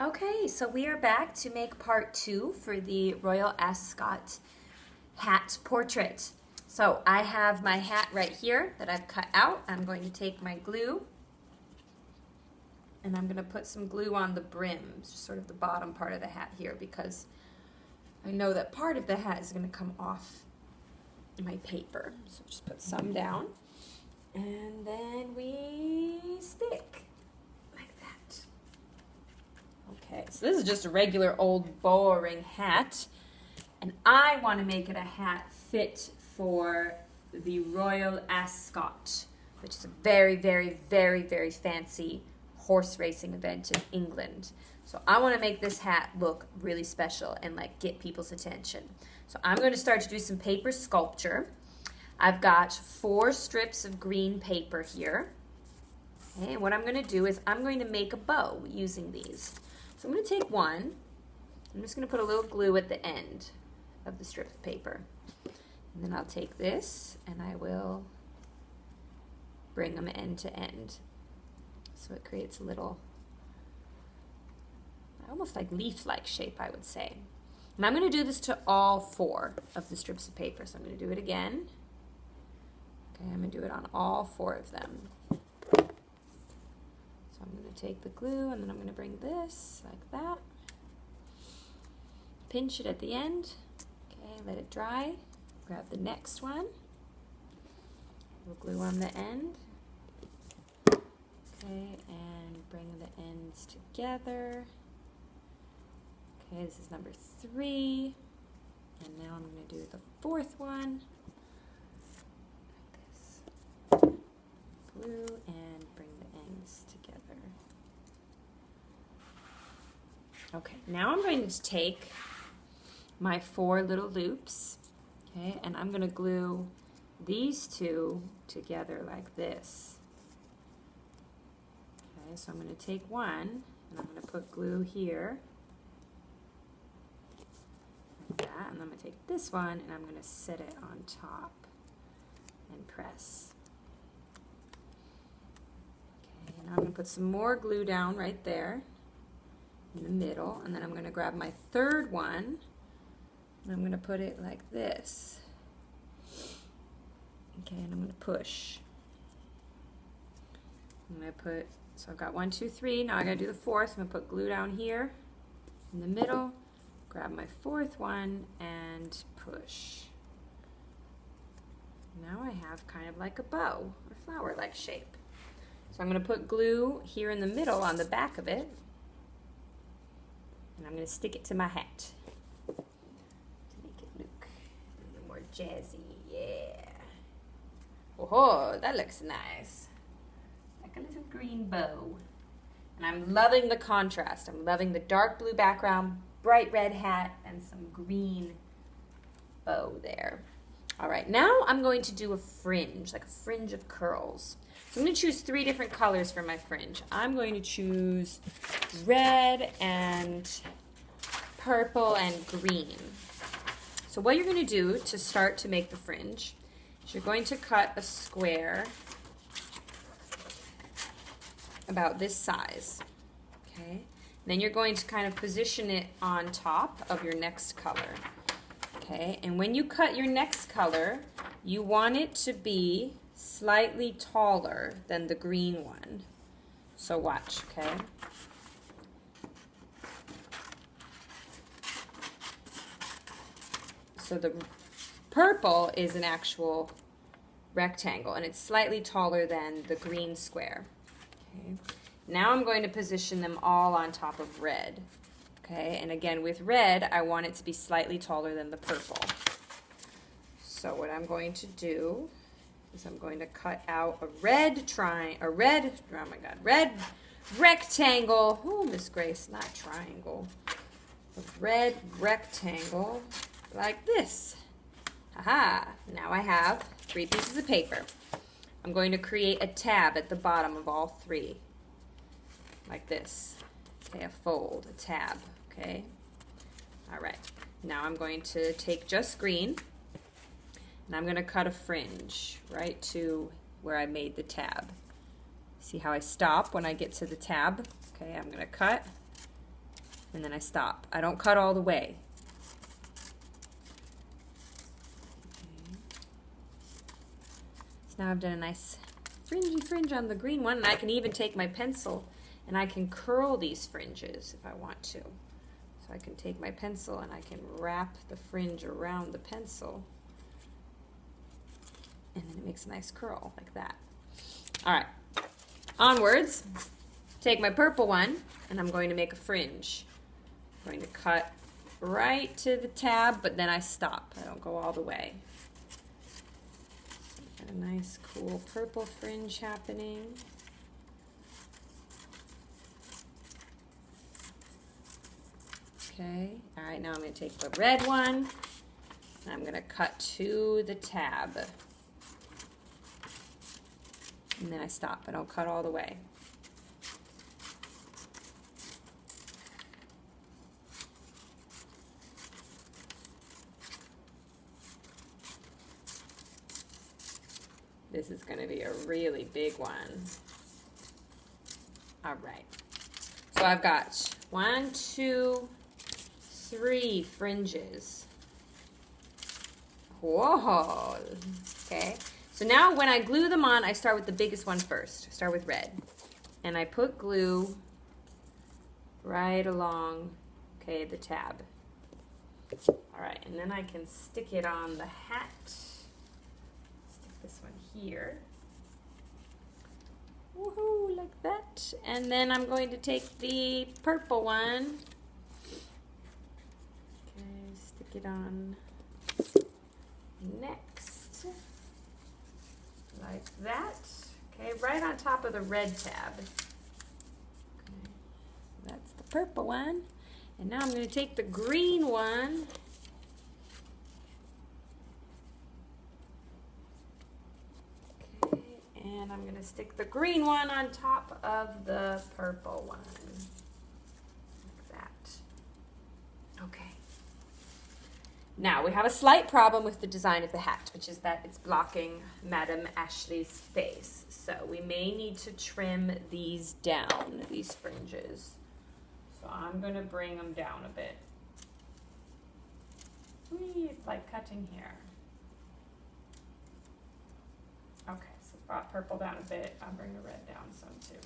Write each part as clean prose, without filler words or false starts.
Okay, so we are back to make part 2 for the Royal Ascot hat portrait. So I have my hat right here that I've cut out. I'm going to take my glue and I'm going to put some glue on the brim, just sort of the bottom part of the hat here, because I know that part of the hat is going to come off my paper. So just put some down and then we stick. Okay, so this is just a regular old boring hat, and I want to make it a hat fit for the Royal Ascot, which is a very, very, very, very fancy horse racing event in England. So I want to make this hat look really special and like get people's attention. So I'm going to start to do some paper sculpture. I've got 4 strips of green paper here. Okay, and what I'm going to do is I'm going to make a bow using these. So I'm going to take one, I'm just going to put a little glue at the end of the strip of paper. And then I'll take this and I will bring them end to end. So it creates a little, almost like leaf-like shape, I would say. And I'm going to do this to all 4 of the strips of paper. So I'm going to do it again. Okay, I'm going to do it on all 4 of them. I'm going to take the glue and then I'm going to bring this like that. Pinch it at the end. Okay, let it dry. Grab the next one. We'll glue on the end. Okay, and bring the ends together. Okay, this is number 3. And now I'm going to do the 4th one. Like this. Glue and bring the ends together. Okay, now I'm going to take my 4 little loops, okay, and I'm going to glue these 2 together like this. Okay, so I'm going to take one and I'm going to put glue here, like that, and I'm going to take this one and I'm going to set it on top and press. Okay, and I'm going to put some more glue down right there in the middle, and then I'm going to grab my 3rd one and I'm going to put it like this. Okay, and I'm going to push. I'm going to put, so I've got 1, 2, 3, now I got to do the 4th. So I'm going to put glue down here in the middle, grab my 4th one and push. Now I have kind of like a bow or flower-like shape. So I'm going to put glue here in the middle on the back of it. And I'm going to stick it to my hat to make it look a little more jazzy. Yeah. Oh, that looks nice. Like a little green bow. And I'm loving the contrast. I'm loving the dark blue background, bright red hat, and some green bow there. All right, now I'm going to do a fringe, like a fringe of curls. So I'm going to choose 3 different colors for my fringe. I'm going to choose red and purple and green. So what you're going to do to start to make the fringe is you're going to cut a square about this size. Okay? Then you're going to kind of position it on top of your next color. Okay? And when you cut your next color, you want it to be slightly taller than the green one. So watch, okay? So the purple is an actual rectangle and it's slightly taller than the green square. Okay? Now I'm going to position them all on top of red. Okay? And again, with red, I want it to be slightly taller than the purple. So what I'm going to do is I'm going to cut out a red rectangle. Oh, Miss Grace, not triangle. A red rectangle like this. Aha! Now I have 3 pieces of paper. I'm going to create a tab at the bottom of all 3. Like this. Okay, a fold, a tab. Okay? Alright. Now I'm going to take just green. And I'm going to cut a fringe right to where I made the tab. See how I stop when I get to the tab? Okay, I'm going to cut and then I stop. I don't cut all the way. Okay. So now I've done a nice fringy fringe on the green one, and I can even take my pencil and I can curl these fringes if I want to. So I can take my pencil and I can wrap the fringe around the pencil, and then it makes a nice curl like that. All right, onwards. Take my purple one, and I'm going to make a fringe. I'm going to cut right to the tab, but then I stop. I don't go all the way. Got a nice, cool purple fringe happening. Okay, all right, now I'm going to take the red one, and I'm going to cut to the tab. And then I stop. I don't cut all the way. This is going to be a really big one. All right. So I've got 1, 2, 3 fringes. Whoa. Okay. So now when I glue them on, I start with the biggest one first. I start with red. And I put glue right along, okay, the tab. All right, and then I can stick it on the hat. Stick this one here. Woohoo, like that. And then I'm going to take the purple one. Okay, stick it on next. Like that. Okay, right on top of the red tab. Okay, that's the purple one. And now I'm going to take the green one. Okay, and I'm going to stick the green one on top of the purple one. Like that. Okay. Now we have a slight problem with the design of the hat, which is that it's blocking Madame Ashley's face. So we may need to trim these down, these fringes. So I'm going to bring them down a bit. Whee, it's like cutting hair. Okay, so brought purple down a bit. I'll bring the red down some too.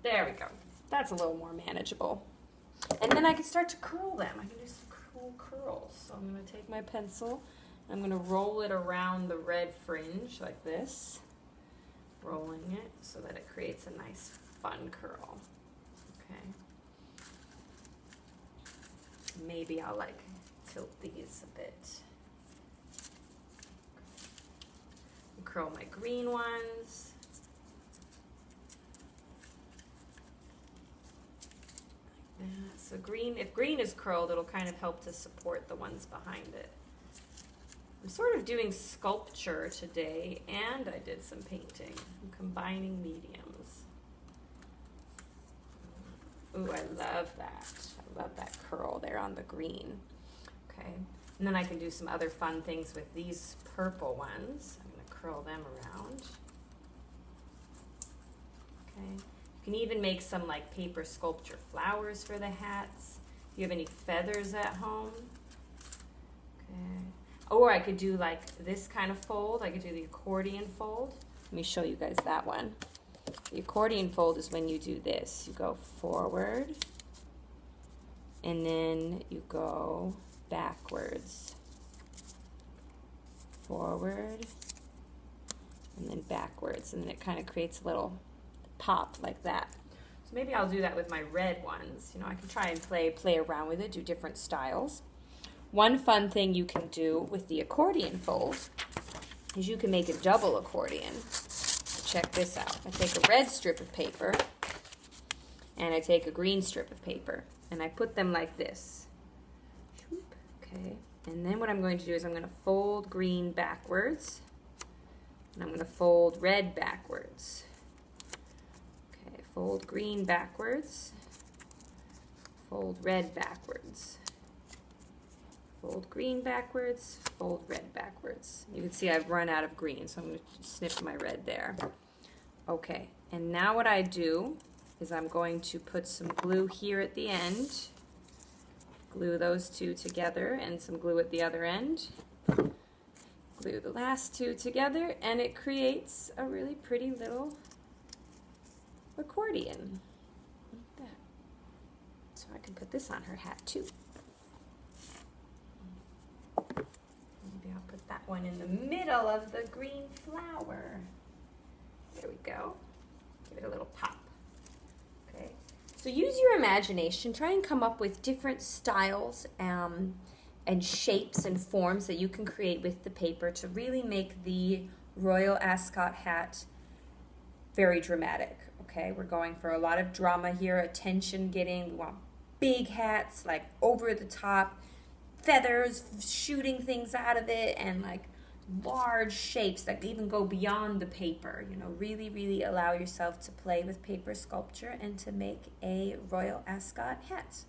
There we go. That's a little more manageable. And then I can start to curl them. I can do some curls. So I'm going to take my pencil, I'm going to roll it around the red fringe like this, rolling it so that it creates a nice fun curl. Okay. Maybe I'll like tilt these a bit. Curl my green ones. So green, if green is curled, it'll kind of help to support the ones behind it. I'm sort of doing sculpture today, and I did some painting. I'm combining mediums. Ooh, I love that. I love that curl there on the green. Okay, and then I can do some other fun things with these purple ones. I'm going to curl them around. Okay. You can even make some like paper sculpture flowers for the hats. If you have any feathers at home. Okay. Or I could do like this kind of fold. I could do the accordion fold. Let me show you guys that one. The accordion fold is when you do this. You go forward and then you go backwards. Forward and then backwards, and then it kind of creates a little pop like that. So maybe I'll do that with my red ones. You know, I can try and play around with it, do different styles. One fun thing you can do with the accordion fold is you can make a double accordion. Check this out. I take a red strip of paper and I take a green strip of paper and I put them like this. Okay, and then what I'm going to do is I'm going to fold green backwards and I'm going to fold red backwards. Fold green backwards, fold red backwards, fold green backwards, fold red backwards. You can see I've run out of green, so I'm going to snip my red there. Okay, and now what I do is I'm going to put some glue here at the end, glue those two together, and some glue at the other end. Glue the last two together, and it creates a really pretty little accordion. Like that. So I can put this on her hat too. Maybe I'll put that one in the middle of the green flower. There we go. Give it a little pop. Okay. So use your imagination. Try and come up with different styles and shapes and forms that you can create with the paper to really make the Royal Ascot hat very dramatic. Okay, we're going for a lot of drama here, attention getting. We want big hats, like over the top, feathers shooting things out of it, and like large shapes that even go beyond the paper. You know, really, really allow yourself to play with paper sculpture and to make a Royal Ascot hat.